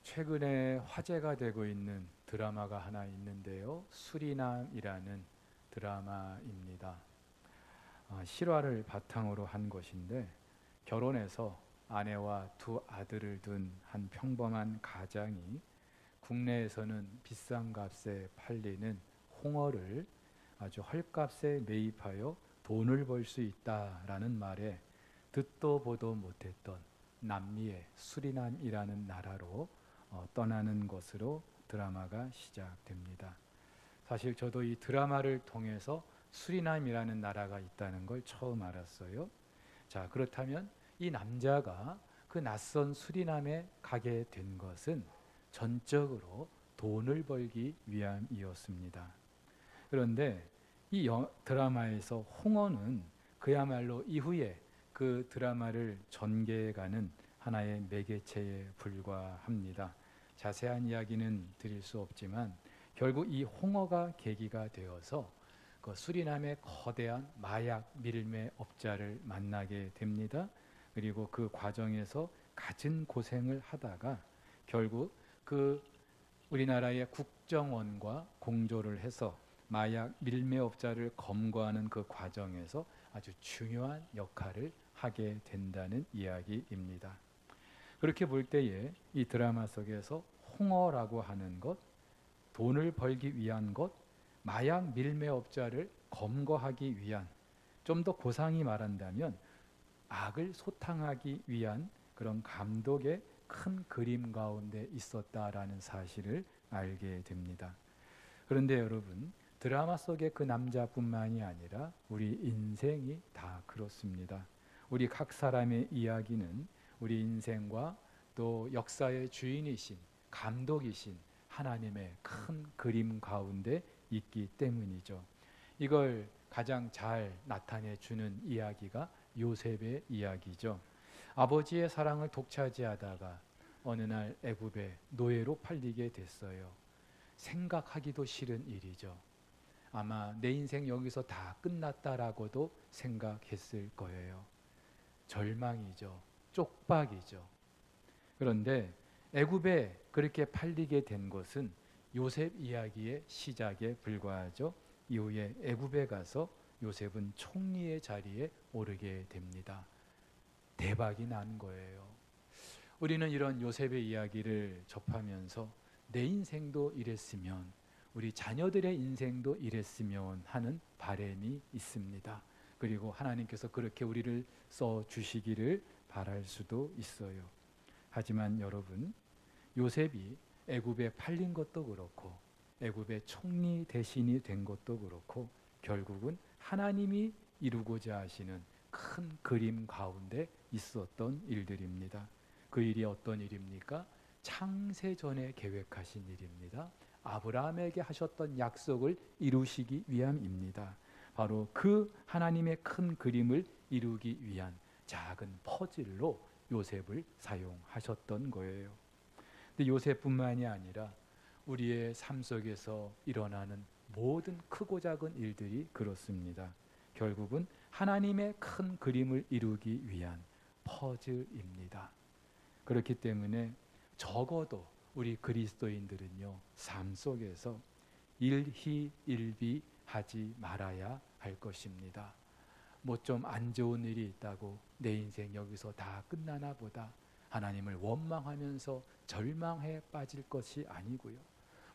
최근에 화제가 되고 있는 드라마가 하나 있는데요. 수리남이라는 드라마입니다. 실화를 바탕으로 한 것인데 결혼해서 아내와 두 아들을 둔 한 평범한 가장이 국내에서는 비싼 값에 팔리는 홍어를 아주 헐값에 매입하여 돈을 벌 수 있다라는 말에 듣도 보도 못했던 남미의 수리남이라는 나라로 떠나는 것으로 드라마가 시작됩니다. 사실 저도 이 드라마를 통해서 수리남이라는 나라가 있다는 걸 처음 알았어요. 자, 그렇다면 이 남자가 그 낯선 수리남에 가게 된 것은 전적으로 돈을 벌기 위함이었습니다. 그런데 이 드라마에서 홍어는 그야말로 이후에 그 드라마를 전개해가는 하나의 매개체에 불과합니다. 자세한 이야기는 드릴 수 없지만 결국 이 홍어가 계기가 되어서 그 수리남의 거대한 마약 밀매업자를 만나게 됩니다. 그리고 그 과정에서 갖은 고생을 하다가 결국 그 우리나라의 국정원과 공조를 해서 마약 밀매업자를 검거하는 그 과정에서 아주 중요한 역할을 하게 된다는 이야기입니다. 그렇게 볼 때에 이 드라마 속에서 홍어라고 하는 것, 돈을 벌기 위한 것, 마약 밀매업자를 검거하기 위한, 좀 더 고상히 말한다면 악을 소탕하기 위한 그런 감독의 큰 그림 가운데 있었다라는 사실을 알게 됩니다. 그런데 여러분, 드라마 속의 그 남자뿐만이 아니라 우리 인생이 다 그렇습니다. 우리 각 사람의 이야기는 우리 인생과 또 역사의 주인이신 감독이신 하나님의 큰 그림 가운데 있기 때문이죠. 이걸 가장 잘 나타내 주는 이야기가 요셉의 이야기죠. 아버지의 사랑을 독차지하다가 어느 날 애굽의 노예로 팔리게 됐어요. 생각하기도 싫은 일이죠. 아마 내 인생 여기서 다 끝났다라고도 생각했을 거예요. 절망이죠. 쪽박이죠. 그런데 애굽에 그렇게 팔리게 된 것은 요셉 이야기의 시작에 불과하죠. 이후에 애굽에 가서 요셉은 총리의 자리에 오르게 됩니다. 대박이 난 거예요. 우리는 이런 요셉의 이야기를 접하면서 내 인생도 이랬으면, 우리 자녀들의 인생도 이랬으면 하는 바람이 있습니다. 그리고 하나님께서 그렇게 우리를 써 주시기를 바랄 수도 있어요. 하지만 여러분, 요셉이 애굽에 팔린 것도 그렇고 애굽의 총리 대신이 된 것도 그렇고 결국은 하나님이 이루고자 하시는 큰 그림 가운데 있었던 일들입니다. 그 일이 어떤 일입니까? 창세전에 계획하신 일입니다. 아브라함에게 하셨던 약속을 이루시기 위함입니다. 바로 그 하나님의 큰 그림을 이루기 위한 작은 퍼즐로 요셉을 사용하셨던 거예요. 근데 요셉뿐만이 아니라 우리의 삶 속에서 일어나는 모든 크고 작은 일들이 그렇습니다. 결국은 하나님의 큰 그림을 이루기 위한 퍼즐입니다. 그렇기 때문에 적어도 우리 그리스도인들은요, 삶 속에서 일희일비하지 말아야 할 것입니다. 뭐 좀 안 좋은 일이 있다고 내 인생 여기서 다 끝나나 보다 하나님을 원망하면서 절망해 빠질 것이 아니고요.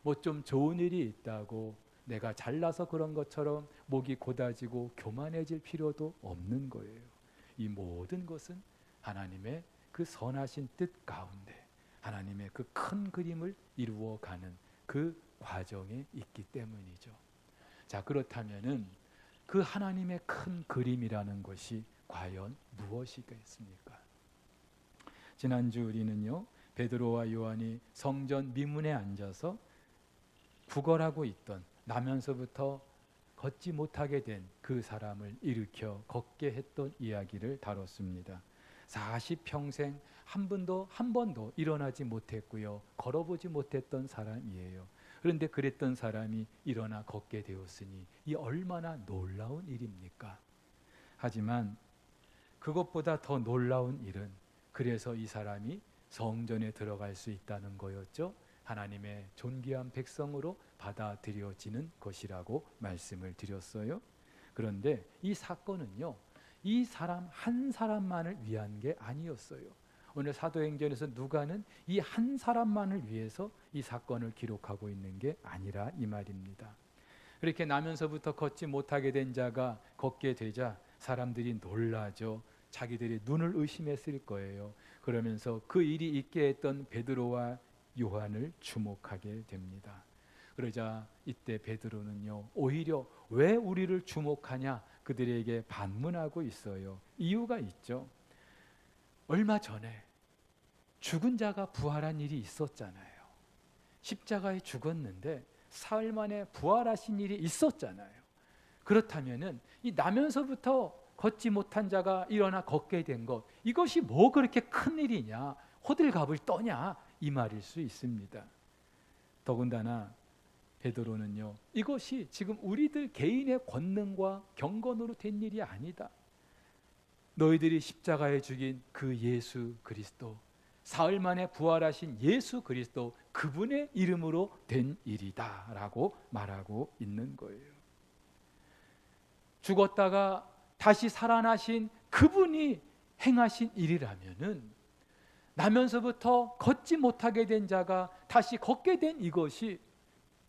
뭐 좀 좋은 일이 있다고 내가 잘나서 그런 것처럼 목이 곧아지고 교만해질 필요도 없는 거예요. 이 모든 것은 하나님의 그 선하신 뜻 가운데 하나님의 그 큰 그림을 이루어가는 그 과정에 있기 때문이죠. 자, 그렇다면은 그 하나님의 큰 그림이라는 것이 과연 무엇이겠습니까? 지난주 우리는요, 베드로와 요한이 성전 미문에 앉아서 구걸하고 있던, 나면서부터 걷지 못하게 된 그 사람을 일으켜 걷게 했던 이야기를 다뤘습니다. 40평생 한 번도 일어나지 못했고요, 걸어보지 못했던 사람이에요. 그런데 그랬던 사람이 일어나 걷게 되었으니 이 얼마나 놀라운 일입니까? 하지만 그것보다 더 놀라운 일은, 그래서 이 사람이 성전에 들어갈 수 있다는 거였죠. 하나님의 존귀한 백성으로 받아들여지는 것이라고 말씀을 드렸어요. 그런데 이 사건은요, 이 사람 한 사람만을 위한 게 아니었어요. 오늘 사도행전에서 누가는 이 한 사람만을 위해서 이 사건을 기록하고 있는 게 아니라 이 말입니다. 그렇게 나면서부터 걷지 못하게 된 자가 걷게 되자 사람들이 놀라죠. 자기들이 눈을 의심했을 거예요. 그러면서 그 일이 있게 했던 베드로와 요한을 주목하게 됩니다. 그러자 이때 베드로는요, 오히려 왜 우리를 주목하냐 그들에게 반문하고 있어요. 이유가 있죠. 얼마 전에 죽은 자가 부활한 일이 있었잖아요. 십자가에 죽었는데 사흘 만에 부활하신 일이 있었잖아요. 그렇다면은 이 나면서부터 걷지 못한 자가 일어나 걷게 된 것, 이것이 뭐 그렇게 큰 일이냐, 호들갑을 떠냐, 이 말일 수 있습니다. 더군다나 베드로는요, 이것이 지금 우리들 개인의 권능과 경건으로 된 일이 아니다. 너희들이 십자가에 죽인 그 예수 그리스도, 사흘 만에 부활하신 예수 그리스도, 그분의 이름으로 된 일이다 라고 말하고 있는 거예요. 죽었다가 다시 살아나신 그분이 행하신 일이라면은 나면서부터 걷지 못하게 된 자가 다시 걷게 된 이것이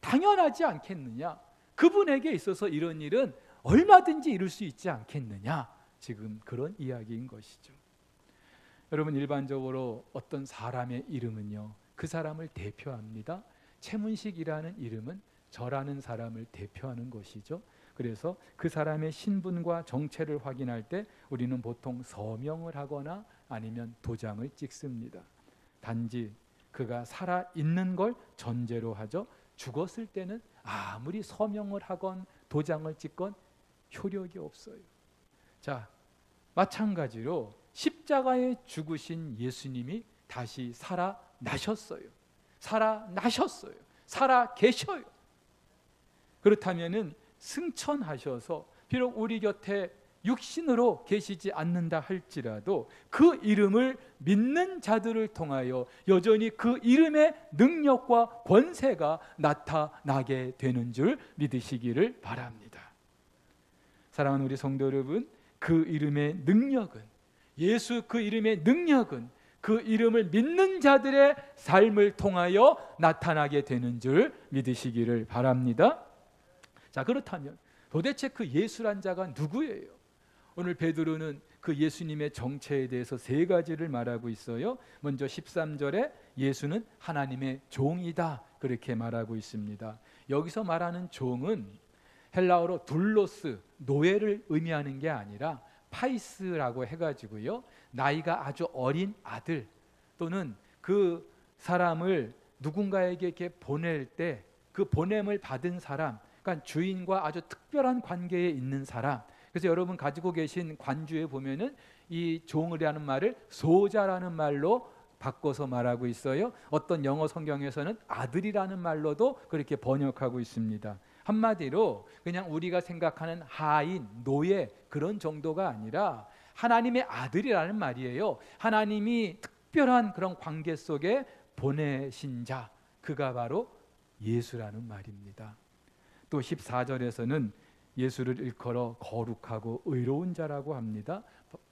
당연하지 않겠느냐. 그분에게 있어서 이런 일은 얼마든지 이룰 수 있지 않겠느냐. 지금 그런 이야기인 것이죠. 여러분, 일반적으로 어떤 사람의 이름은요, 그 사람을 대표합니다. 최문식이라는 이름은 저라는 사람을 대표하는 것이죠. 그래서 그 사람의 신분과 정체를 확인할 때 우리는 보통 서명을 하거나 아니면 도장을 찍습니다. 단지 그가 살아있는 걸 전제로 하죠. 죽었을 때는 아무리 서명을 하건 도장을 찍건 효력이 없어요. 자, 마찬가지로 십자가에 죽으신 예수님이 다시 살아나셨어요. 살아나셨어요. 살아계셔요. 그렇다면은 승천하셔서 비록 우리 곁에 육신으로 계시지 않는다 할지라도 그 이름을 믿는 자들을 통하여 여전히 그 이름의 능력과 권세가 나타나게 되는 줄 믿으시기를 바랍니다. 사랑하는 우리 성도 여러분, 그 이름의 능력은, 예수 그 이름의 능력은 그 이름을 믿는 자들의 삶을 통하여 나타나게 되는 줄 믿으시기를 바랍니다. 자, 그렇다면 도대체 그 예수란 자가 누구예요? 오늘 베드로는 그 예수님의 정체에 대해서 세 가지를 말하고 있어요. 먼저 13절에 예수는 하나님의 종이다, 그렇게 말하고 있습니다. 여기서 말하는 종은 헬라어로 둘로스, 노예를 의미하는 게 아니라 파이스라고 해가지고요, 나이가 아주 어린 아들 또는 그 사람을 누군가에게 이렇게 보낼 때 그 보냄을 받은 사람, 그러니까 주인과 아주 특별한 관계에 있는 사람. 그래서 여러분 가지고 계신 관주에 보면은 이 종이라는 말을 소자라는 말로 바꿔서 말하고 있어요. 어떤 영어 성경에서는 아들이라는 말로도 그렇게 번역하고 있습니다. 한마디로 그냥 우리가 생각하는 하인, 노예 그런 정도가 아니라 하나님의 아들이라는 말이에요. 하나님이 특별한 그런 관계 속에 보내신 자, 그가 바로 예수라는 말입니다. 또 14절에서는 예수를 일컬어 거룩하고 의로운 자라고 합니다.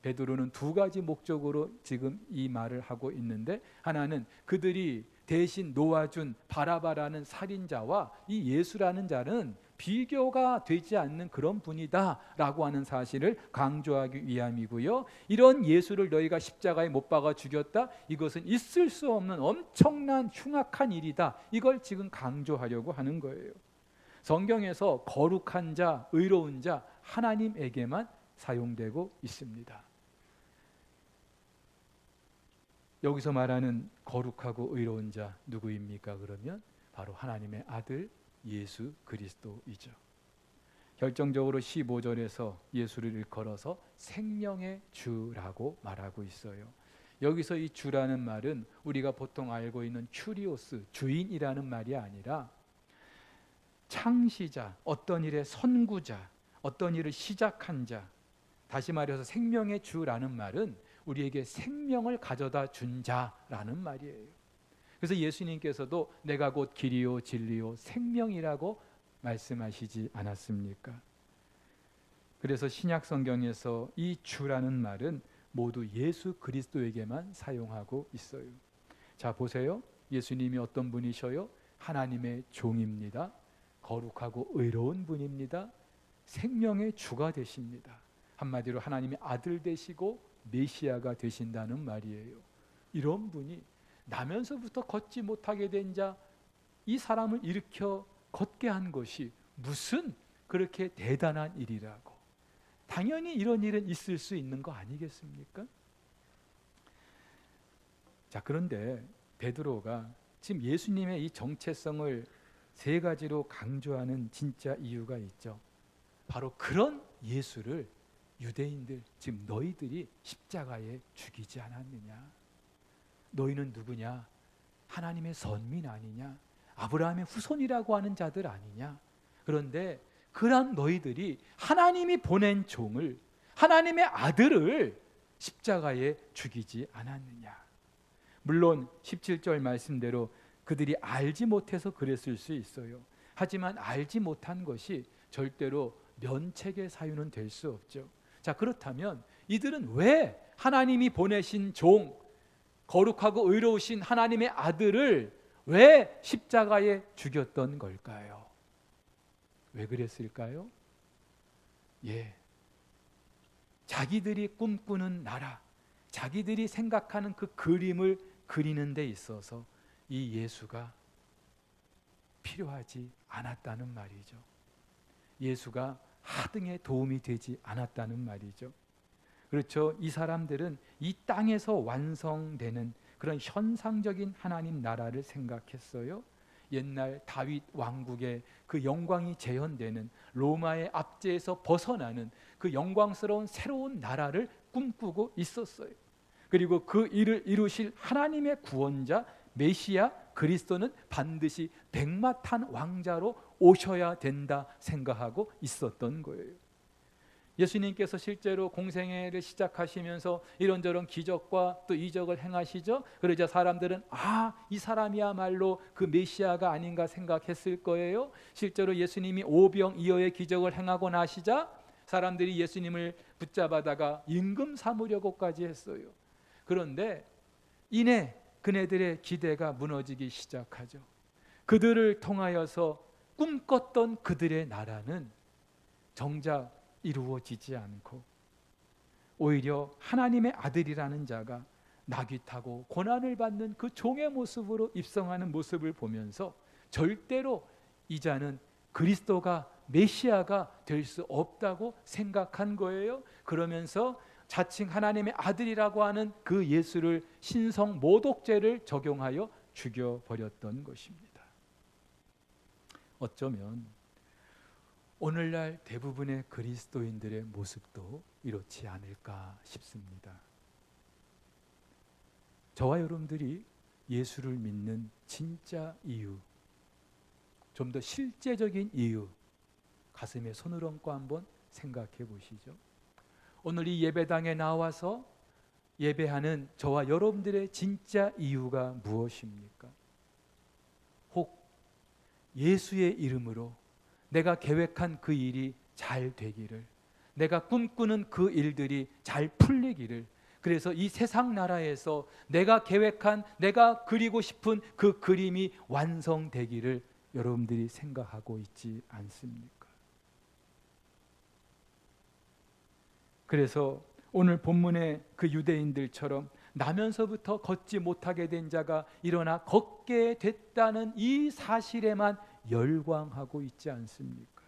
베드로는 두 가지 목적으로 지금 이 말을 하고 있는데, 하나는 그들이 대신 놓아준 바라바라는 살인자와 이 예수라는 자는 비교가 되지 않는 그런 분이다라고 하는 사실을 강조하기 위함이고요. 이런 예수를 너희가 십자가에 못 박아 죽였다, 이것은 있을 수 없는 엄청난 흉악한 일이다, 이걸 지금 강조하려고 하는 거예요. 성경에서 거룩한 자, 의로운 자, 하나님에게만 사용되고 있습니다. 여기서 말하는 거룩하고 의로운 자 누구입니까? 그러면 바로 하나님의 아들 예수 그리스도이죠. 결정적으로 15절에서 예수를 일컬어서 생명의 주라고 말하고 있어요. 여기서 이 주라는 말은 우리가 보통 알고 있는 큐리오스, 주인이라는 말이 아니라 창시자, 어떤 일의 선구자, 어떤 일을 시작한 자, 다시 말해서 생명의 주라는 말은 우리에게 생명을 가져다 준 자라는 말이에요. 그래서 예수님께서도 내가 곧 길이요 진리요 생명이라고 말씀하시지 않았습니까? 그래서 신약 성경에서 이 주라는 말은 모두 예수 그리스도에게만 사용하고 있어요. 자, 보세요. 예수님이 어떤 분이셔요? 하나님의 종입니다. 거룩하고 의로운 분입니다. 생명의 주가 되십니다. 한마디로 하나님의 아들 되시고 메시아가 되신다는 말이에요. 이런 분이 나면서부터 걷지 못하게 된 자, 이 사람을 일으켜 걷게 한 것이 무슨 그렇게 대단한 일이라고. 당연히 이런 일은 있을 수 있는 거 아니겠습니까? 자, 그런데 베드로가 지금 예수님의 이 정체성을 세 가지로 강조하는 진짜 이유가 있죠. 바로 그런 예수를 유대인들, 지금 너희들이 십자가에 죽이지 않았느냐? 너희는 누구냐? 하나님의 선민 아니냐? 아브라함의 후손이라고 하는 자들 아니냐? 그런데 그런 너희들이 하나님이 보낸 종을, 하나님의 아들을 십자가에 죽이지 않았느냐? 물론 17절 말씀대로 그들이 알지 못해서 그랬을 수 있어요. 하지만 알지 못한 것이 절대로 면책의 사유는 될 수 없죠. 자, 그렇다면 이들은 왜 하나님이 보내신 종, 거룩하고 의로우신 하나님의 아들을 왜 십자가에 죽였던 걸까요? 왜 그랬을까요? 자기들이 꿈꾸는 나라, 자기들이 생각하는 그 그림을 그리는 데 있어서 이 예수가 필요하지 않았다는 말이죠. 예수가 하등에 도움이 되지 않았다는 말이죠. 그렇죠. 이 사람들은 이 땅에서 완성되는 그런 현상적인 하나님 나라를 생각했어요. 옛날 다윗 왕국의 그 영광이 재현되는 로마의 압제에서 벗어나는 그 영광스러운 새로운 나라를 꿈꾸고 있었어요. 그리고 그 일을 이루실 하나님의 구원자 메시아 그리스도는 반드시 백마탄 왕자로 오셔야 된다 생각하고 있었던 거예요. 예수님께서 실제로 공생애를 시작하시면서 이런저런 기적과 또 이적을 행하시죠. 그러자 사람들은 이 사람이야말로 그 메시아가 아닌가 생각했을 거예요. 실제로 예수님이 오병이어의 기적을 행하고 나시자 사람들이 예수님을 붙잡아다가 임금 삼으려고까지 했어요. 그런데 이내 그네들의 기대가 무너지기 시작하죠. 그들을 통하여서 꿈꿨던 그들의 나라는 정작 이루어지지 않고 오히려 하나님의 아들이라는 자가 나귀 타고 고난을 받는 그 종의 모습으로 입성하는 모습을 보면서 절대로 이 자는 그리스도가 메시아가 될 수 없다고 생각한 거예요. 그러면서 자칭 하나님의 아들이라고 하는 그 예수를 신성 모독죄를 적용하여 죽여버렸던 것입니다. 어쩌면 오늘날 대부분의 그리스도인들의 모습도 이렇지 않을까 싶습니다. 저와 여러분들이 예수를 믿는 진짜 이유, 좀 더 실제적인 이유, 가슴에 손을 얹고 한번 생각해 보시죠. 오늘 이 예배당에 나와서 예배하는 저와 여러분들의 진짜 이유가 무엇입니까? 혹 예수의 이름으로 내가 계획한 그 일이 잘 되기를, 내가 꿈꾸는 그 일들이 잘 풀리기를, 그래서 이 세상 나라에서 내가 계획한, 내가 그리고 싶은 그 그림이 완성되기를 여러분들이 생각하고 있지 않습니까? 그래서 오늘 본문의 그 유대인들처럼 나면서부터 걷지 못하게 된 자가 일어나 걷게 됐다는 이 사실에만 열광하고 있지 않습니까?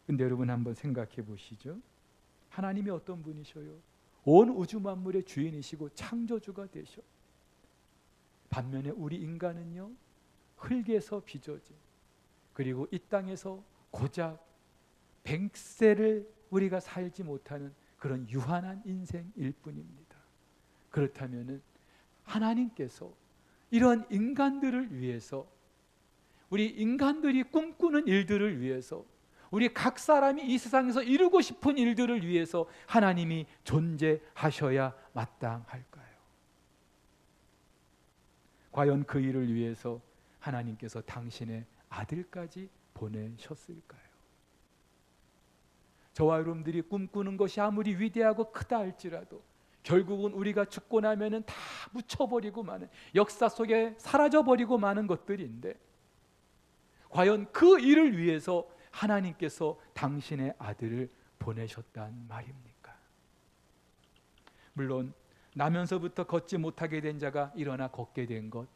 근데 여러분 한번 생각해 보시죠. 하나님이 어떤 분이셔요? 온 우주 만물의 주인이시고 창조주가 되셔. 반면에 우리 인간은요, 흙에서 빚어진, 그리고 이 땅에서 고작 100세를 우리가 살지 못하는 그런 유한한 인생일 뿐입니다. 그렇다면 하나님께서 이런 인간들을 위해서, 우리 인간들이 꿈꾸는 일들을 위해서 우리 각 사람이 이 세상에서 이루고 싶은 일들을 위해서 하나님이 존재하셔야 마땅할까요? 과연 그 일을 위해서 하나님께서 당신의 아들까지 보내셨을까요? 저와 여러분들이 꿈꾸는 것이 아무리 위대하고 크다 할지라도 결국은 우리가 죽고 나면은 다 묻혀버리고 마는, 역사 속에 사라져버리고 마는 것들인데, 과연 그 일을 위해서 하나님께서 당신의 아들을 보내셨단 말입니까? 물론 나면서부터 걷지 못하게 된 자가 일어나 걷게 된 것,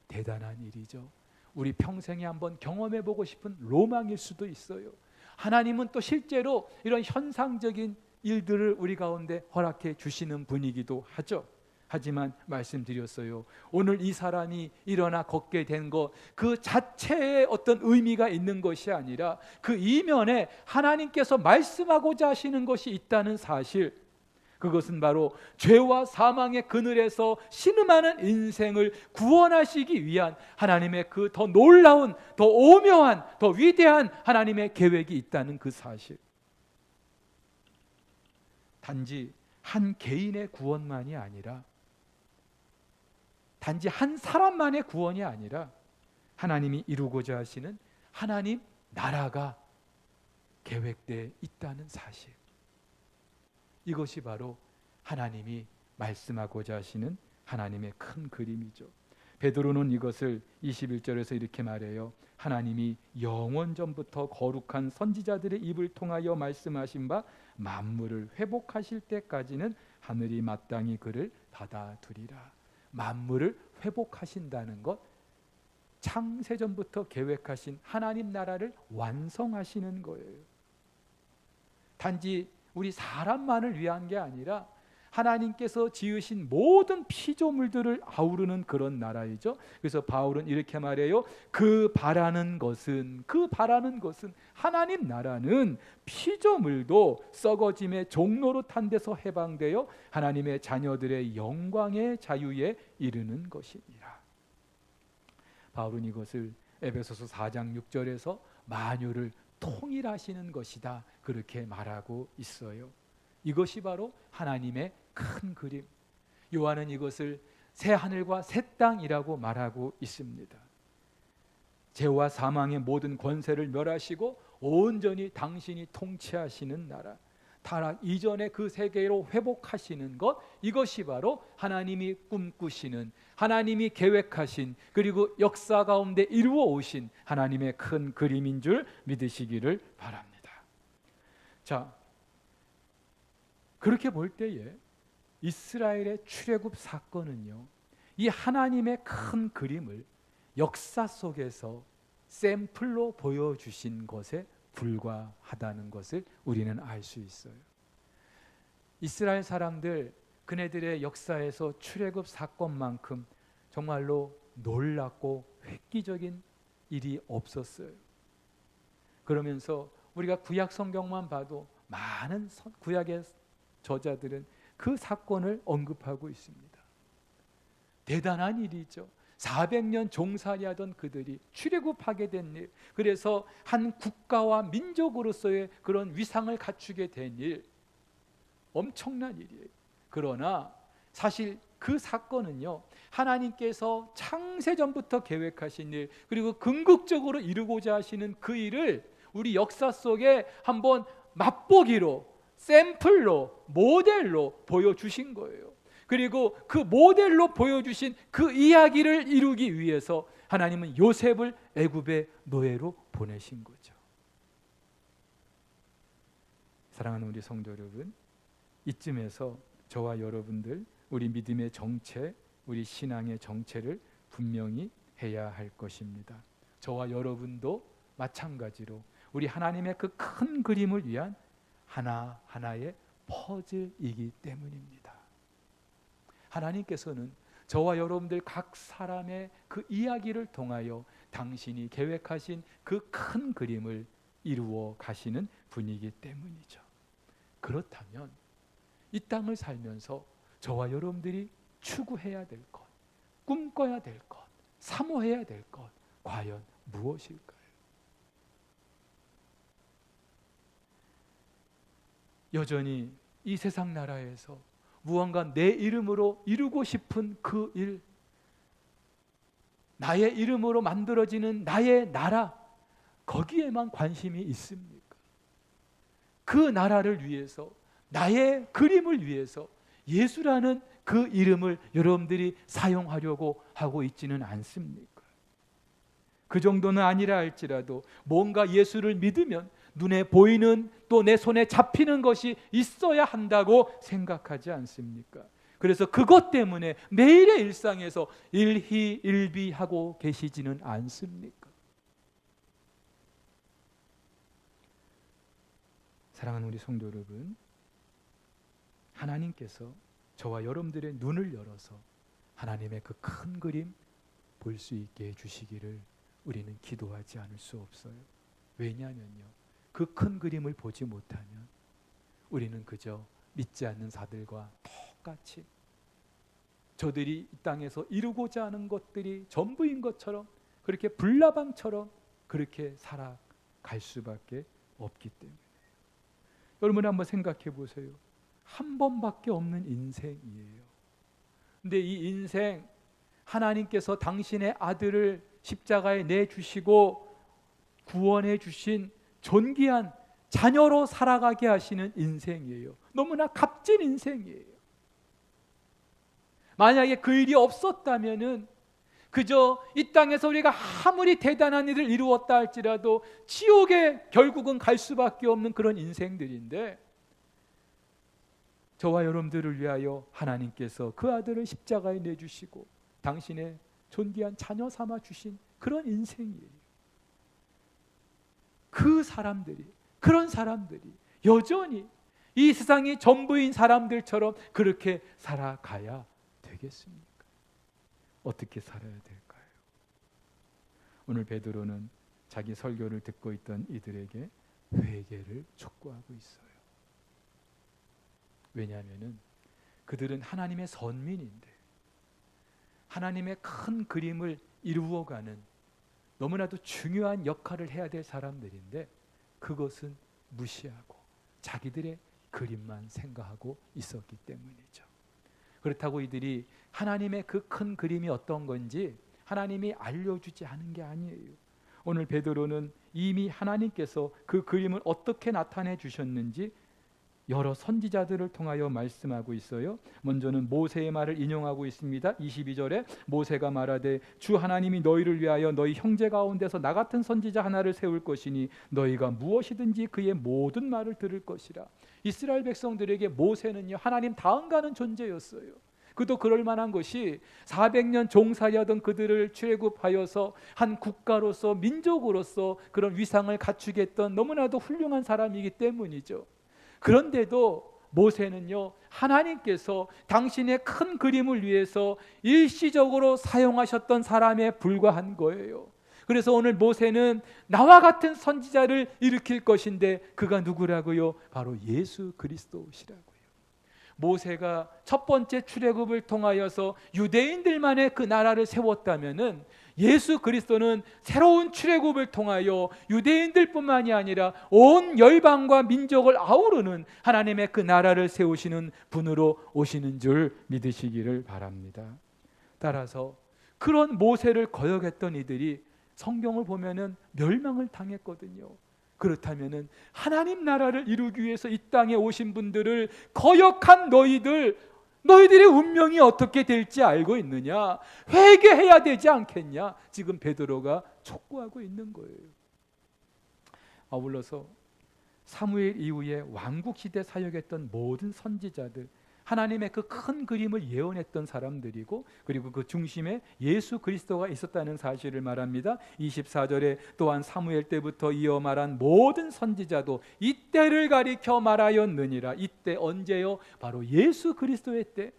대단한 일이죠. 우리 평생에 한번 경험해보고 싶은 로망일 수도 있어요. 하나님은 또 실제로 이런 현상적인 일들을 우리 가운데 허락해 주시는 분이기도 하죠. 하지만 말씀드렸어요. 오늘 이 사람이 일어나 걷게 된 것, 그 자체에 어떤 의미가 있는 것이 아니라 그 이면에 하나님께서 말씀하고자 하시는 것이 있다는 사실, 그것은 바로 죄와 사망의 그늘에서 신음하는 인생을 구원하시기 위한 하나님의 그 더 놀라운, 더 오묘한, 더 위대한 하나님의 계획이 있다는 그 사실. 단지 한 개인의 구원만이 아니라, 단지 한 사람만의 구원이 아니라 하나님이 이루고자 하시는 하나님 나라가 계획되어 있다는 사실, 이것이 바로 하나님이 말씀하고자 하시는 하나님의 큰 그림이죠. 베드로는 이것을 21절에서 이렇게 말해요. 하나님이 영원 전부터 거룩한 선지자들의 입을 통하여 말씀하신 바 만물을 회복하실 때까지는 하늘이 마땅히 그를 받아두리라. 만물을 회복하신다는 것, 창세전부터 계획하신 하나님 나라를 완성하시는 거예요. 단지 우리 사람만을 위한 게 아니라 하나님께서 지으신 모든 피조물들을 아우르는 그런 나라이죠. 그래서 바울은 이렇게 말해요. 그 바라는 것은 하나님 나라는 피조물도 썩어짐의 종로로 탄 데서 해방되어 하나님의 자녀들의 영광의 자유에 이르는 것이니라. 바울은 이것을 에베소서 4장 6절에서 만유를 통일하시는 것이다, 그렇게 말하고 있어요. 이것이 바로 하나님의 큰 그림. 요한은 이것을 새 하늘과 새 땅이라고 말하고 있습니다. 죄와 사망의 모든 권세를 멸하시고 온전히 당신이 통치하시는 나라, 타락 이전의 그 세계로 회복하시는 것, 이것이 바로 하나님이 꿈꾸시는, 하나님이 계획하신, 그리고 역사 가운데 이루어 오신 하나님의 큰 그림인 줄 믿으시기를 바랍니다. 자, 그렇게 볼 때에 이스라엘의 출애굽 사건은요, 이 하나님의 큰 그림을 역사 속에서 샘플로 보여주신 것에 불과하다는 것을 우리는 알 수 있어요. 이스라엘 사람들, 그네들의 역사에서 출애굽 사건만큼 정말로 놀랍고 획기적인 일이 없었어요. 그러면서 우리가 구약 성경만 봐도 많은 구약의 저자들은 그 사건을 언급하고 있습니다. 대단한 일이죠. 400년 종살이하던 그들이 출애굽하게 된 일, 그래서 한 국가와 민족으로서의 그런 위상을 갖추게 된 일, 엄청난 일이에요. 그러나 사실 그 사건은요, 하나님께서 창세전부터 계획하신 일, 그리고 궁극적으로 이루고자 하시는 그 일을 우리 역사 속에 한번 맛보기로, 샘플로, 모델로 보여주신 거예요. 그리고 그 모델로 보여주신 그 이야기를 이루기 위해서 하나님은 요셉을 애굽의 노예로 보내신 거죠. 사랑하는 우리 성도 여러분, 이쯤에서 저와 여러분들, 우리 믿음의 정체, 우리 신앙의 정체를 분명히 해야 할 것입니다. 저와 여러분도 마찬가지로 우리 하나님의 그 큰 그림을 위한 하나하나의 퍼즐이기 때문입니다. 하나님께서는 저와 여러분들 각 사람의 그 이야기를 통하여 당신이 계획하신 그 큰 그림을 이루어 가시는 분이기 때문이죠. 그렇다면 이 땅을 살면서 저와 여러분들이 추구해야 될 것, 꿈꿔야 될 것, 사모해야 될 것, 과연 무엇일까요? 여전히 이 세상 나라에서 무언가 내 이름으로 이루고 싶은 그 일, 나의 이름으로 만들어지는 나의 나라, 거기에만 관심이 있습니까? 그 나라를 위해서, 나의 그림을 위해서 예수라는 그 이름을 여러분들이 사용하려고 하고 있지는 않습니까? 그 정도는 아니라 할지라도 뭔가 예수를 믿으면 눈에 보이는, 또 내 손에 잡히는 것이 있어야 한다고 생각하지 않습니까? 그래서 그것 때문에 매일의 일상에서 일희일비하고 계시지는 않습니까? 사랑하는 우리 성도 여러분, 하나님께서 저와 여러분들의 눈을 열어서 하나님의 그 큰 그림 볼 수 있게 해주시기를 우리는 기도하지 않을 수 없어요. 왜냐하면요, 그 큰 그림을 보지 못하면 우리는 그저 믿지 않는 자들과 똑같이 저들이 이 땅에서 이루고자 하는 것들이 전부인 것처럼, 그렇게 불나방처럼 그렇게 살아갈 수밖에 없기 때문에. 여러분 한번 생각해 보세요. 한 번밖에 없는 인생이에요. 근데 이 인생, 하나님께서 당신의 아들을 십자가에 내주시고 구원해 주신 존귀한 자녀로 살아가게 하시는 인생이에요. 너무나 값진 인생이에요. 만약에 그 일이 없었다면은 그저 이 땅에서 우리가 아무리 대단한 일을 이루었다 할지라도 지옥에 결국은 갈 수밖에 없는 그런 인생들인데, 저와 여러분들을 위하여 하나님께서 그 아들을 십자가에 내주시고 당신의 존귀한 자녀 삼아 주신 그런 인생이에요. 그 사람들이, 그런 사람들이 여전히 이 세상이 전부인 사람들처럼 그렇게 살아가야 되겠습니까? 어떻게 살아야 될까요? 오늘 베드로는 자기 설교를 듣고 있던 이들에게 회개를 촉구하고 있어요. 왜냐하면은 그들은 하나님의 선민인데, 하나님의 큰 그림을 이루어가는 너무나도 중요한 역할을 해야 될 사람들인데, 그것은 무시하고 자기들의 그림만 생각하고 있었기 때문이죠. 그렇다고 이들이 하나님의 그 큰 그림이 어떤 건지 하나님이 알려주지 않은 게 아니에요. 오늘 베드로는 이미 하나님께서 그 그림을 어떻게 나타내 주셨는지 여러 선지자들을 통하여 말씀하고 있어요. 먼저는 모세의 말을 인용하고 있습니다. 22절에 모세가 말하되 주 하나님이 너희를 위하여 너희 형제 가운데서 나 같은 선지자 하나를 세울 것이니 너희가 무엇이든지 그의 모든 말을 들을 것이라. 이스라엘 백성들에게 모세는요, 하나님 다음 가는 존재였어요. 그도 그럴 만한 것이 400년 종살이하던 그들을 출애굽하여서 한 국가로서, 민족으로서 그런 위상을 갖추게 했던 너무나도 훌륭한 사람이기 때문이죠. 그런데도 모세는요, 하나님께서 당신의 큰 그림을 위해서 일시적으로 사용하셨던 사람에 불과한 거예요. 그래서 오늘 모세는 나와 같은 선지자를 일으킬 것인데 그가 누구라고요? 바로 예수 그리스도시라고요. 모세가 첫 번째 출애굽을 통하여서 유대인들만의 그 나라를 세웠다면은 예수 그리스도는 새로운 출애굽을 통하여 유대인들뿐만이 아니라 온 열방과 민족을 아우르는 하나님의 그 나라를 세우시는 분으로 오시는 줄 믿으시기를 바랍니다. 따라서 그런 모세를 거역했던 이들이 성경을 보면은 멸망을 당했거든요. 그렇다면은 하나님 나라를 이루기 위해서 이 땅에 오신 분들을 거역한 너희들의 운명이 어떻게 될지 알고 있느냐? 회개해야 되지 않겠냐? 지금 베드로가 촉구하고 있는 거예요. 아울러서 사무엘 이후에 왕국 시대 사역했던 모든 선지자들, 하나님의 그 큰 그림을 예언했던 사람들이고, 그리고 그 중심에 예수 그리스도가 있었다는 사실을 말합니다. 24절에 또한 사무엘 때부터 이어 말한 모든 선지자도 이때를 가리켜 말하였느니라. 이때 언제요? 바로 예수 그리스도의 때.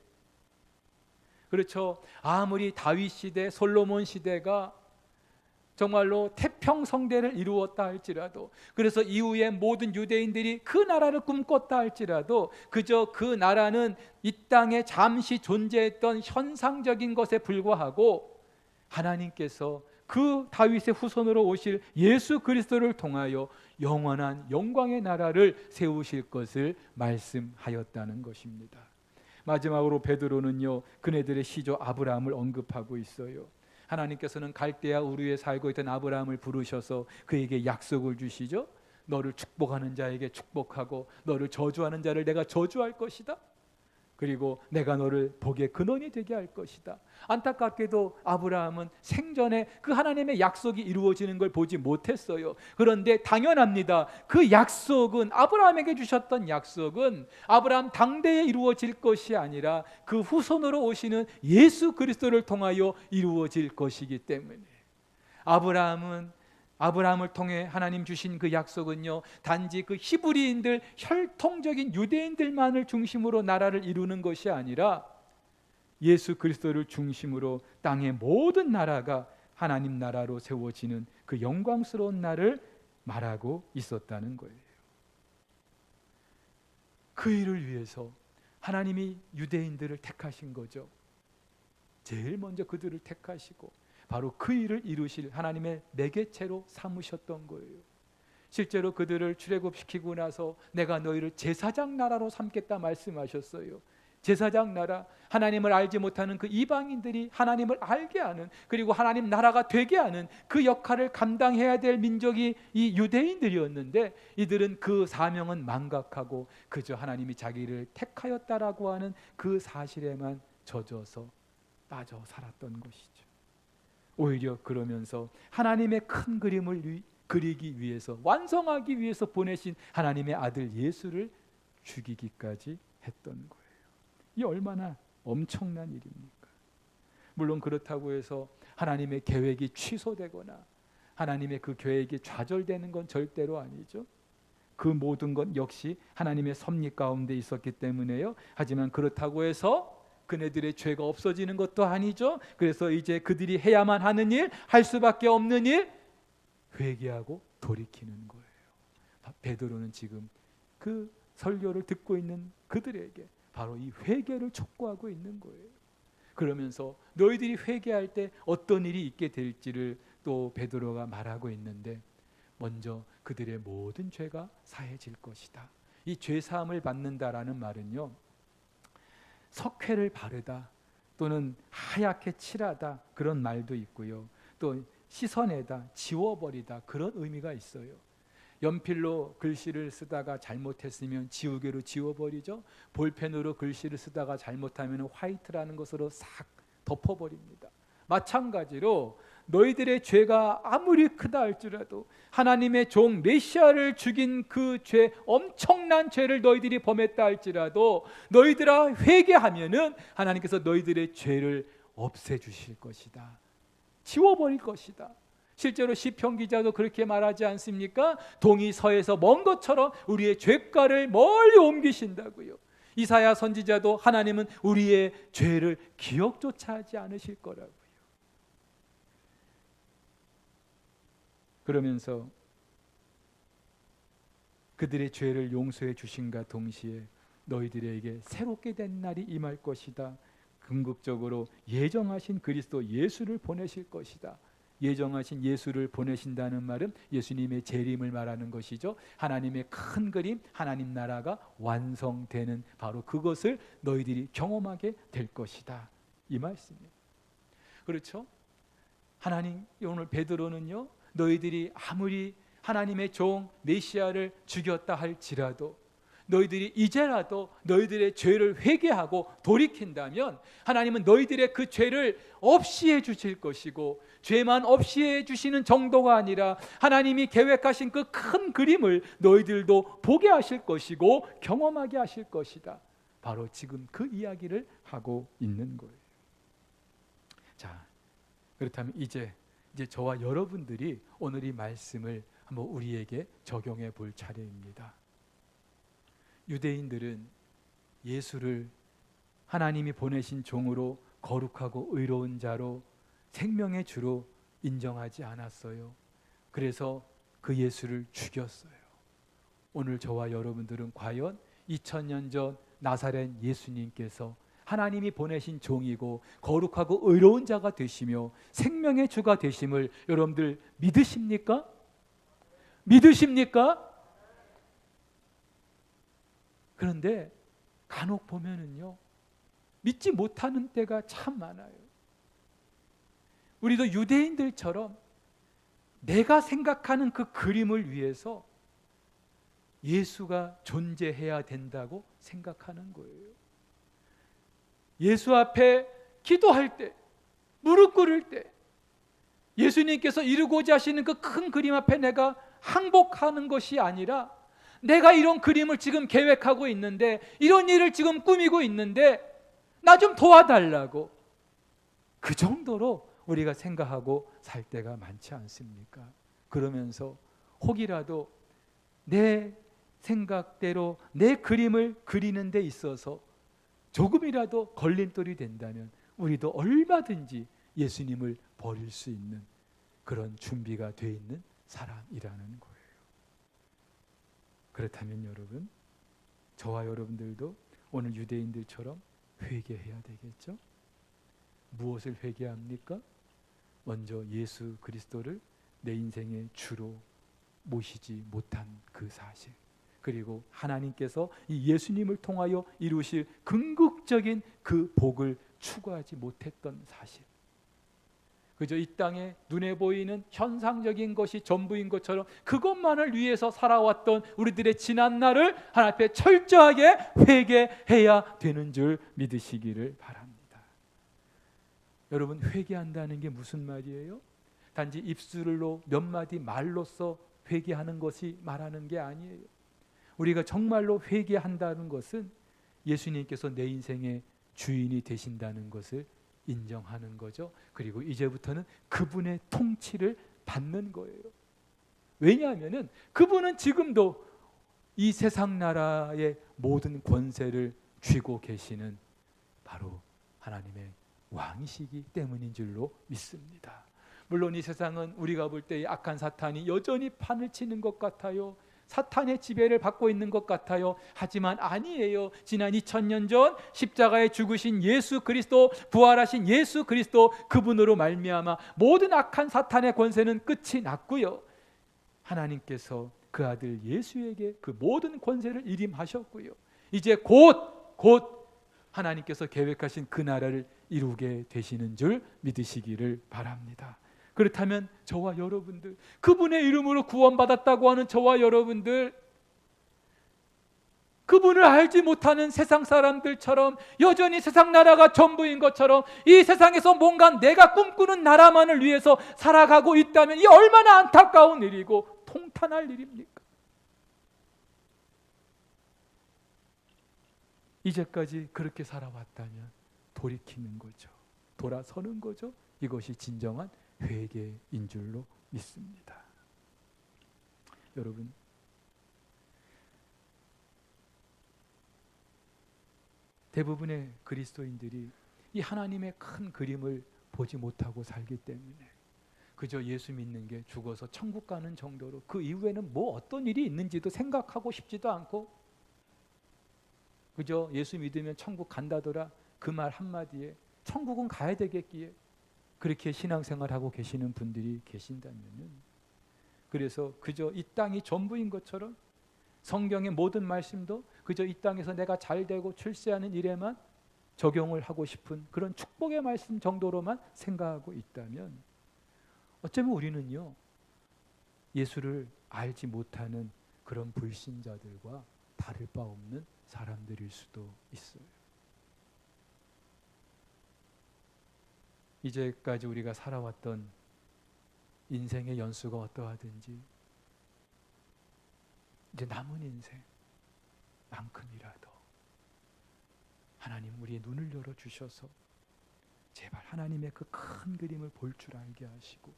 그렇죠. 아무리 다윗 시대, 솔로몬 시대가 정말로 태평성대를 이루었다 할지라도, 그래서 이후에 모든 유대인들이 그 나라를 꿈꿨다 할지라도 그저 그 나라는 이 땅에 잠시 존재했던 현상적인 것에 불과하고 하나님께서 그 다윗의 후손으로 오실 예수 그리스도를 통하여 영원한 영광의 나라를 세우실 것을 말씀하였다는 것입니다. 마지막으로 베드로는요, 그네들의 시조 아브라함을 언급하고 있어요. 하나님께서는 갈대아 우르에 살고 있던 아브라함을 부르셔서 그에게 약속을 주시죠. 너를 축복하는 자에게 축복하고 너를 저주하는 자를 내가 저주할 것이다. 그리고 내가 너를 복의 근원이 되게 할 것이다. 안타깝게도 아브라함은 생전에 그 하나님의 약속이 이루어지는 걸 보지 못했어요. 그런데 당연합니다. 그 약속은, 아브라함에게 주셨던 약속은 아브라함 당대에 이루어질 것이 아니라 그 후손으로 오시는 예수 그리스도를 통하여 이루어질 것이기 때문에 아브라함을 통해 하나님 주신 그 약속은요, 단지 그 히브리인들, 혈통적인 유대인들만을 중심으로 나라를 이루는 것이 아니라 예수 그리스도를 중심으로 땅의 모든 나라가 하나님 나라로 세워지는 그 영광스러운 날을 말하고 있었다는 거예요. 그 일을 위해서 하나님이 유대인들을 택하신 거죠. 제일 먼저 그들을 택하시고 바로 그 일을 이루실 하나님의 매개체로 삼으셨던 거예요. 실제로 그들을 출애굽시키고 나서 내가 너희를 제사장 나라로 삼겠다 말씀하셨어요. 제사장 나라, 하나님을 알지 못하는 그 이방인들이 하나님을 알게 하는, 그리고 하나님 나라가 되게 하는 그 역할을 감당해야 될 민족이 이 유대인들이었는데, 이들은 그 사명은 망각하고 그저 하나님이 자기를 택하였다라고 하는 그 사실에만 젖어서 빠져 살았던 것이죠. 오히려 그러면서 하나님의 큰 그림을 그리기 위해서, 완성하기 위해서 보내신 하나님의 아들 예수를 죽이기까지 했던 거예요. 이 얼마나 엄청난 일입니까? 물론 그렇다고 해서 하나님의 계획이 취소되거나 하나님의 그 계획이 좌절되는 건 절대로 아니죠. 그 모든 것 역시 하나님의 섭리 가운데 있었기 때문에요. 하지만 그렇다고 해서 그네들의 죄가 없어지는 것도 아니죠. 그래서 이제 그들이 해야만 하는 일, 할 수밖에 없는 일, 회개하고 돌이키는 거예요. 베드로는 지금 그 설교를 듣고 있는 그들에게 바로 이 회개를 촉구하고 있는 거예요. 그러면서 너희들이 회개할 때 어떤 일이 있게 될지를 또 베드로가 말하고 있는데, 먼저 그들의 모든 죄가 사해질 것이다. 이 죄 사함을 받는다라는 말은요, 석회를 바르다 또는 하얗게 칠하다 그런 말도 있고요, 또 씻어내다, 지워버리다 그런 의미가 있어요. 연필로 글씨를 쓰다가 잘못했으면 지우개로 지워버리죠. 볼펜으로 글씨를 쓰다가 잘못하면 화이트라는 것으로 싹 덮어버립니다. 마찬가지로 너희들의 죄가 아무리 크다 할지라도 하나님의 종 메시아를 죽인 그 죄, 엄청난 죄를 너희들이 범했다 할지라도 너희들아 회개하면은 하나님께서 너희들의 죄를 없애주실 것이다. 지워버릴 것이다. 실제로 시편 기자도 그렇게 말하지 않습니까? 동이 서에서 먼 것처럼 우리의 죄가를 멀리 옮기신다고요. 이사야 선지자도 하나님은 우리의 죄를 기억조차 하지 않으실 거라고요. 그러면서 그들의 죄를 용서해 주신과 동시에 너희들에게 새롭게 된 날이 임할 것이다. 궁극적으로 예정하신 그리스도 예수를 보내실 것이다. 예정하신 예수를 보내신다는 말은 예수님의 재림을 말하는 것이죠. 하나님의 큰 그림, 하나님 나라가 완성되는 바로 그것을 너희들이 경험하게 될 것이다. 이 말씀이에요. 그렇죠? 하나님, 오늘 베드로는요, 너희들이 아무리 하나님의 종 메시아를 죽였다 할지라도 너희들이 이제라도 너희들의 죄를 회개하고 돌이킨다면 하나님은 너희들의 그 죄를 없이 해주실 것이고, 죄만 없이 해주시는 정도가 아니라 하나님이 계획하신 그 큰 그림을 너희들도 보게 하실 것이고 경험하게 하실 것이다. 바로 지금 그 이야기를 하고 있는 거예요. 자, 그렇다면 이제 저와 여러분들이 오늘 이 말씀을 한번 우리에게 적용해 볼 차례입니다. 유대인들은 예수를 하나님이 보내신 종으로 거룩하고 의로운 자로 생명의 주로 인정하지 않았어요. 그래서 그 예수를 죽였어요. 오늘 저와 여러분들은 과연 2000년 전 나사렛 예수님께서 하나님이 보내신 종이고 거룩하고 의로운 자가 되시며 생명의 주가 되심을 여러분들 믿으십니까? 믿으십니까? 그런데 간혹 보면은요, 믿지 못하는 때가 참 많아요. 우리도 유대인들처럼 내가 생각하는 그 그림을 위해서 예수가 존재해야 된다고 생각하는 거예요. 예수 앞에 기도할 때, 무릎 꿇을 때 예수님께서 이루고자 하시는 그 큰 그림 앞에 내가 항복하는 것이 아니라 내가 이런 그림을 지금 계획하고 있는데, 이런 일을 지금 꾸미고 있는데 나 좀 도와달라고, 그 정도로 우리가 생각하고 살 때가 많지 않습니까? 그러면서 혹이라도 내 생각대로 내 그림을 그리는 데 있어서 조금이라도 걸림돌이 된다면 우리도 얼마든지 예수님을 버릴 수 있는 그런 준비가 되어 있는 사람이라는 거예요. 그렇다면 여러분, 저와 여러분들도 오늘 유대인들처럼 회개해야 되겠죠? 무엇을 회개합니까? 먼저 예수 그리스도를 내 인생의 주로 모시지 못한 그 사실, 그리고 하나님께서 이 예수님을 통하여 이루실 궁극적인 그 복을 추구하지 못했던 사실, 그저 이 땅에 눈에 보이는 현상적인 것이 전부인 것처럼 그것만을 위해서 살아왔던 우리들의 지난 날을 하나님 앞에 철저하게 회개해야 되는 줄 믿으시기를 바랍니다. 여러분, 회개한다는 게 무슨 말이에요? 단지 입술로 몇 마디 말로써 회개하는 것이 말하는 게 아니에요. 우리가 정말로 회개한다는 것은 예수님께서 내 인생의 주인이 되신다는 것을 인정하는 거죠. 그리고 이제부터는 그분의 통치를 받는 거예요. 왜냐하면 그분은 지금도 이 세상 나라의 모든 권세를 쥐고 계시는 바로 하나님의 왕이시기 때문인 줄로 믿습니다. 물론 이 세상은 우리가 볼 때 악한 사탄이 여전히 판을 치는 것 같아요. 사탄의 지배를 받고 있는 것 같아요. 하지만 아니에요. 지난 2000년 전 십자가에 죽으신 예수 그리스도, 부활하신 예수 그리스도, 그분으로 말미암아 모든 악한 사탄의 권세는 끝이 났고요. 하나님께서 그 아들 예수에게 그 모든 권세를 일임하셨고요. 이제 곧 하나님께서 계획하신 그 나라를 이루게 되시는 줄 믿으시기를 바랍니다. 그렇다면 저와 여러분들, 그분의 이름으로 구원받았다고 하는 저와 여러분들, 그분을 알지 못하는 세상 사람들처럼 여전히 세상 나라가 전부인 것처럼 이 세상에서 뭔가 내가 꿈꾸는 나라만을 위해서 살아가고 있다면 이 얼마나 안타까운 일이고 통탄할 일입니까? 이제까지 그렇게 살아왔다면 돌이키는 거죠. 돌아서는 거죠. 이것이 진정한 회개인 줄로 믿습니다. 여러분, 대부분의 그리스도인들이 이 하나님의 큰 그림을 보지 못하고 살기 때문에 그저 예수 믿는 게 죽어서 천국 가는 정도로 그 이후에는 뭐 어떤 일이 있는지도 생각하고 싶지도 않고 그저 예수 믿으면 천국 간다더라 그 말 한마디에 천국은 가야 되겠기에 그렇게 신앙생활하고 계시는 분들이 계신다면은, 그래서 그저 이 땅이 전부인 것처럼 성경의 모든 말씀도 그저 이 땅에서 내가 잘되고 출세하는 일에만 적용을 하고 싶은 그런 축복의 말씀 정도로만 생각하고 있다면 어쩌면 우리는요, 예수를 알지 못하는 그런 불신자들과 다를 바 없는 사람들일 수도 있어요. 이제까지 우리가 살아왔던 인생의 연수가 어떠하든지 이제 남은 인생만큼이라도 하나님 우리의 눈을 열어주셔서 제발 하나님의 그 큰 그림을 볼 줄 알게 하시고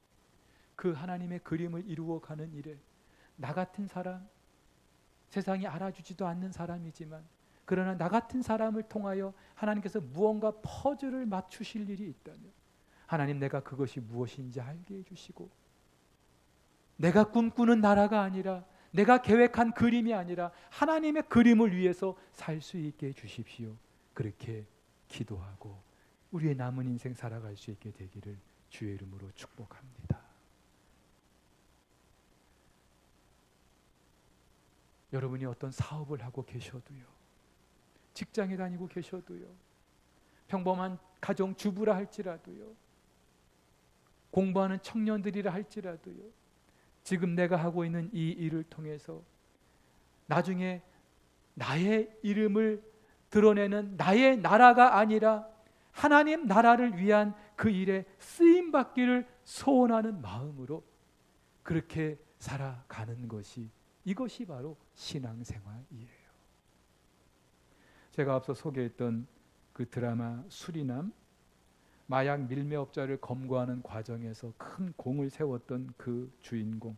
그 하나님의 그림을 이루어가는 일에 나 같은 사람, 세상이 알아주지도 않는 사람이지만 그러나 나 같은 사람을 통하여 하나님께서 무언가 퍼즐을 맞추실 일이 있다면 하나님 내가 그것이 무엇인지 알게 해주시고 내가 꿈꾸는 나라가 아니라 내가 계획한 그림이 아니라 하나님의 그림을 위해서 살 수 있게 해주십시오. 그렇게 기도하고 우리의 남은 인생 살아갈 수 있게 되기를 주의 이름으로 축복합니다. 여러분이 어떤 사업을 하고 계셔도요, 직장에 다니고 계셔도요, 평범한 가정 주부라 할지라도요, 공부하는 청년들이라 할지라도요, 지금 내가 하고 있는 이 일을 통해서 나중에 나의 이름을 드러내는 나의 나라가 아니라 하나님 나라를 위한 그 일에 쓰임받기를 소원하는 마음으로 그렇게 살아가는 것이, 이것이 바로 신앙생활이에요. 제가 앞서 소개했던 그 드라마 수리남, 마약 밀매업자를 검거하는 과정에서 큰 공을 세웠던 그 주인공,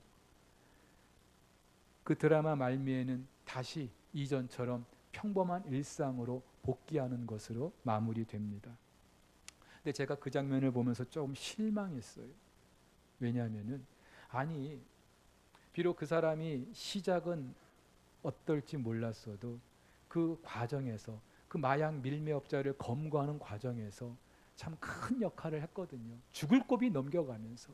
그 드라마 말미에는 다시 이전처럼 평범한 일상으로 복귀하는 것으로 마무리됩니다. 근데 제가 그 장면을 보면서 조금 실망했어요. 왜냐하면은, 아니 비록 그 사람이 시작은 어떨지 몰랐어도 그 과정에서, 그 마약 밀매업자를 검거하는 과정에서 참 큰 역할을 했거든요. 죽을 고비 넘겨가면서,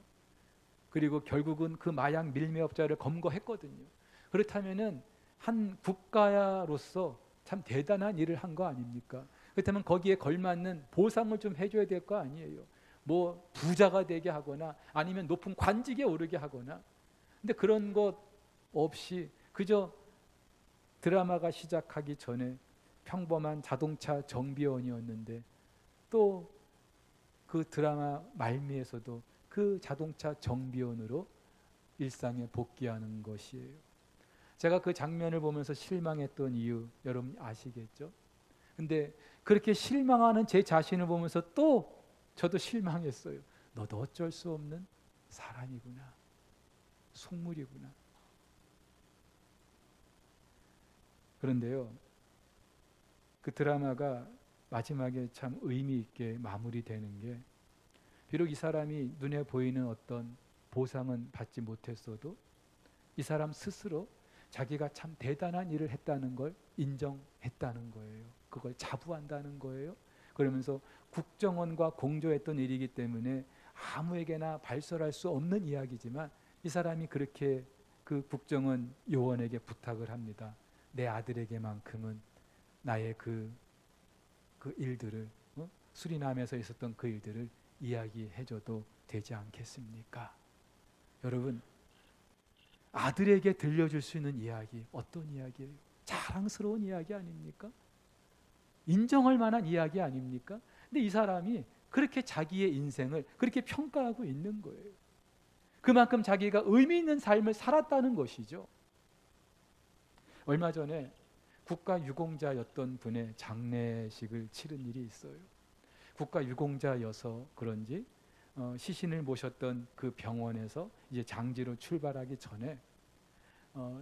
그리고 결국은 그 마약 밀매업자를 검거했거든요. 그렇다면은 한 국가로서 참 대단한 일을 한 거 아닙니까? 그렇다면 거기에 걸맞는 보상을 좀 해줘야 될 거 아니에요. 뭐 부자가 되게 하거나 아니면 높은 관직에 오르게 하거나. 근데 그런 것 없이 그저 드라마가 시작하기 전에 평범한 자동차 정비원이었는데, 또 그 드라마 말미에서도 그 자동차 정비원으로 일상에 복귀하는 것이에요. 제가 그 장면을 보면서 실망했던 이유 여러분 아시겠죠? 근데 그렇게 실망하는 제 자신을 보면서 또 저도 실망했어요. 너도 어쩔 수 없는 사람이구나, 속물이구나. 그런데요, 그 드라마가 마지막에 참 의미 있게 마무리되는 게, 비록 이 사람이 눈에 보이는 어떤 보상은 받지 못했어도 이 사람 스스로 자기가 참 대단한 일을 했다는 걸 인정했다는 거예요. 그걸 자부한다는 거예요. 그러면서 국정원과 공조했던 일이기 때문에 아무에게나 발설할 수 없는 이야기지만, 이 사람이 그렇게 그 국정원 요원에게 부탁을 합니다. 내 아들에게만큼은 나의 그 일들을, 수리남에서 있었던 그 일들을 이야기해줘도 되지 않겠습니까? 여러분, 아들에게 들려줄 수 있는 이야기, 어떤 이야기예요? 자랑스러운 이야기 아닙니까? 인정할 만한 이야기 아닙니까? 근데 이 사람이 그렇게 자기의 인생을 그렇게 평가하고 있는 거예요. 그만큼 자기가 의미 있는 삶을 살았다는 것이죠. 얼마 전에 국가유공자였던 분의 장례식을 치른 일이 있어요. 국가유공자여서 그런지 시신을 모셨던 그 병원에서 이제 장지로 출발하기 전에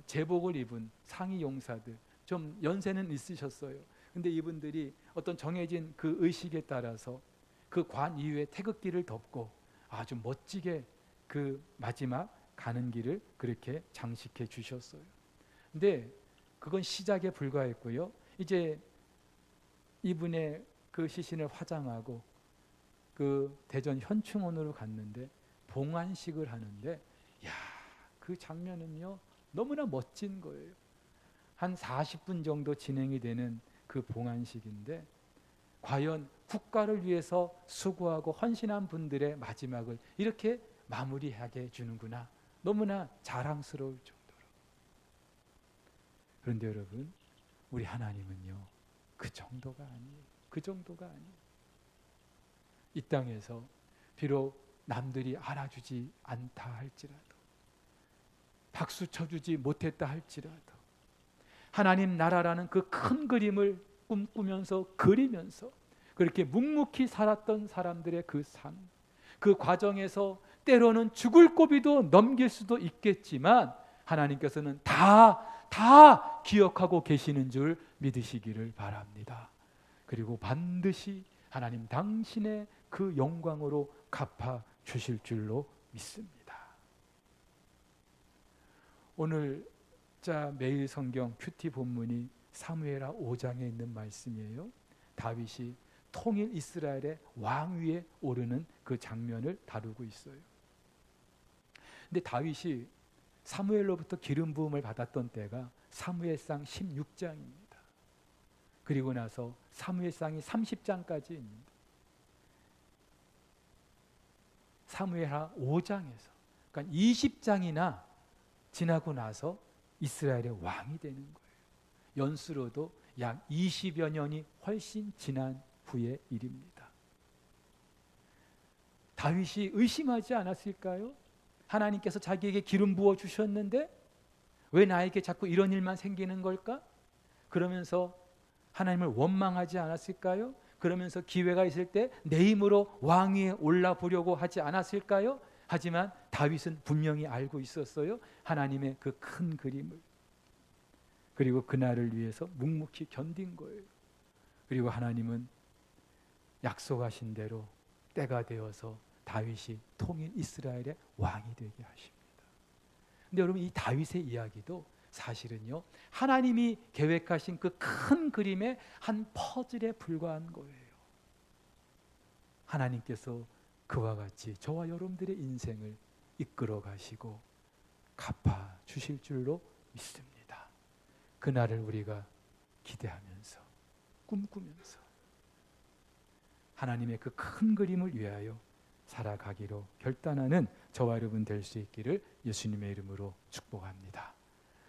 제복을 입은 상위 용사들, 좀 연세는 있으셨어요. 근데 이분들이 어떤 정해진 그 의식에 따라서 그 관 이후에 태극기를 덮고 아주 멋지게 그 마지막 가는 길을 그렇게 장식해 주셨어요. 근데 그건 시작에 불과했고요. 이제 이분의 그 시신을 화장하고 그 대전 현충원으로 갔는데 봉안식을 하는데, 야, 그 장면은요 너무나 멋진 거예요. 한 40분 정도 진행이 되는 그 봉안식인데, 과연 국가를 위해서 수고하고 헌신한 분들의 마지막을 이렇게 마무리하게 해주는구나, 너무나 자랑스러울 정도로. 그런데 여러분, 우리 하나님은요 그 정도가 아니에요. 그 정도가 아니에요. 이 땅에서 비록 남들이 알아주지 않다 할지라도, 박수 쳐주지 못했다 할지라도, 하나님 나라라는 그 큰 그림을 꿈꾸면서 그리면서 그렇게 묵묵히 살았던 사람들의 그 삶, 그 과정에서 때로는 죽을 고비도 넘길 수도 있겠지만 하나님께서는 다 기억하고 계시는 줄 믿으시기를 바랍니다. 그리고 반드시 하나님 당신의 그 영광으로 갚아 주실 줄로 믿습니다. 오늘 매일 성경 큐티 본문이 사무엘하 5장에 있는 말씀이에요. 다윗이 통일 이스라엘의 왕위에 오르는 그 장면을 다루고 있어요. 근데 다윗이 사무엘로부터 기름 부음을 받았던 때가 사무엘상 16장입니다. 그리고 나서 사무엘상이 30장까지입니다. 사무엘하 5장에서 그러니까 20장이나 지나고 나서 이스라엘의 왕이 되는 거예요. 연수로도 약 20여 년이 훨씬 지난 후의 일입니다. 다윗이 의심하지 않았을까요? 하나님께서 자기에게 기름 부어 주셨는데 왜 나에게 자꾸 이런 일만 생기는 걸까? 그러면서 하나님을 원망하지 않았을까요? 그러면서 기회가 있을 때 내 힘으로 왕위에 올라보려고 하지 않았을까요? 하지만 다윗은 분명히 알고 있었어요. 하나님의 그 큰 그림을. 그리고 그날을 위해서 묵묵히 견딘 거예요. 그리고 하나님은 약속하신 대로 때가 되어서 다윗이 통일 이스라엘의 왕이 되게 하십니다. 근데 여러분, 이 다윗의 이야기도 사실은요, 하나님이 계획하신 그 큰 그림의 한 퍼즐에 불과한 거예요. 하나님께서 그와 같이 저와 여러분들의 인생을 이끌어 가시고 갚아 주실 줄로 믿습니다. 그날을 우리가 기대하면서 꿈꾸면서 하나님의 그 큰 그림을 위하여 살아가기로 결단하는 저와 여러분 될 수 있기를 예수님의 이름으로 축복합니다.